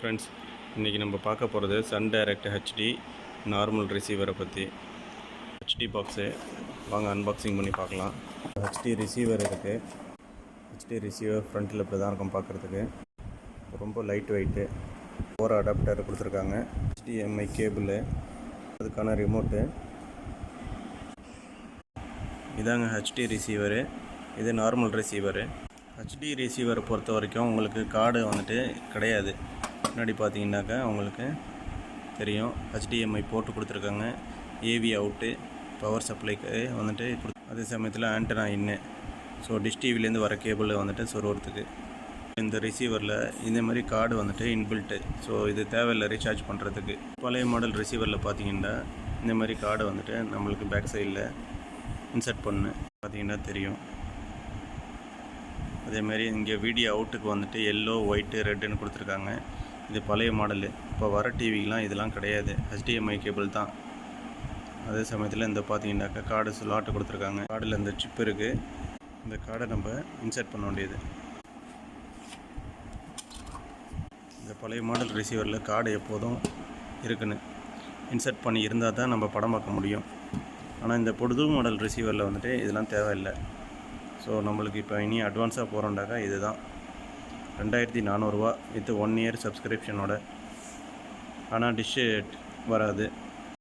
Friends, இன்றைக்கி நம்ம பார்க்க போகிறது சன் டைரக்ட் ஹெச்டி நார்மல் ரிசீவரை பற்றி. ஹெச்டி பாக்ஸு வாங்க அன்பாக்சிங் பண்ணி பார்க்கலாம். ஹெச்டி ரிசீவர் இருக்குது. ஹெச்டி ரிசீவர் ஃப்ரண்ட்டில் இப்படி தான் இருக்கும் பார்க்குறதுக்கு. ரொம்ப லைட் வெயிட்டு. ஒரு அடாப்டர் கொடுத்துருக்காங்க. HDMI கேபிள், அதுக்கான ரிமோட்டு. இதாங்க ஹெச்டி ரிசீவரு. இது நார்மல் ரிசீவரு. ஹெச்டி ரிசீவரை பொறுத்த வரைக்கும் உங்களுக்கு கார்டு கிடையாது. முன்னாடி பார்த்தீங்கன்னாக்கா உங்களுக்கு தெரியும், HDMI போட்டு கொடுத்துருக்காங்க. ஏவி அவுட்டு, பவர் சப்ளைக்கு அதே சமயத்தில் ஆண்டனா இன்னு. ஸோ டிஷ் டிவிலேருந்து வர கேபிள் சொருகிறதுக்கு. இந்த ரிசீவரில் இந்த மாதிரி கார்டு இன்பில்ட்டு. ஸோ இது தேவையில்லை ரீசார்ஜ் பண்ணுறதுக்கு. பழைய மாடல் ரிசீவரில் பார்த்தீங்கன்னா இந்த மாதிரி கார்டு நம்மளுக்கு பேக் சைடில் இன்சர்ட் பண்ணு பார்த்தீங்கன்னா தெரியும். அதேமாதிரி இங்கே வீடியோ அவுட்டுக்கு எல்லோ, ஒயிட்டு, ரெட்டுன்னு கொடுத்துருக்காங்க. இது பழைய மாடலு. இப்போ வர டிவிக்கெலாம் இதெல்லாம் கிடையாது, HDMI கேபிள் தான். அதே சமயத்தில் இந்த பார்த்தீங்கன்னாக்கா கார்டு ஸ்லாட்டு கொடுத்துருக்காங்க. கார்டில் இந்த சிப் இருக்குது. இந்த கார்டை நம்ம இன்சர்ட் பண்ண வேண்டியது. இந்த பழைய மாடல் ரிசீவரில் கார்டு எப்போதும் இருக்குன்னு இன்சர்ட் பண்ணி இருந்தால் தான் நம்ம படம் பார்க்க முடியும். ஆனால் இந்த புது மாடல் ரிசீவரில் இதெல்லாம் தேவையில்லை. ஸோ நம்மளுக்கு இப்போ இனி அட்வான்ஸாக போகிறோண்டாக்கா இது தான் 2400 வித் 1 இயர் சப்ஸ்கிரிப்ஷனோட. ஆனால் டிஷ்ஷு வராது.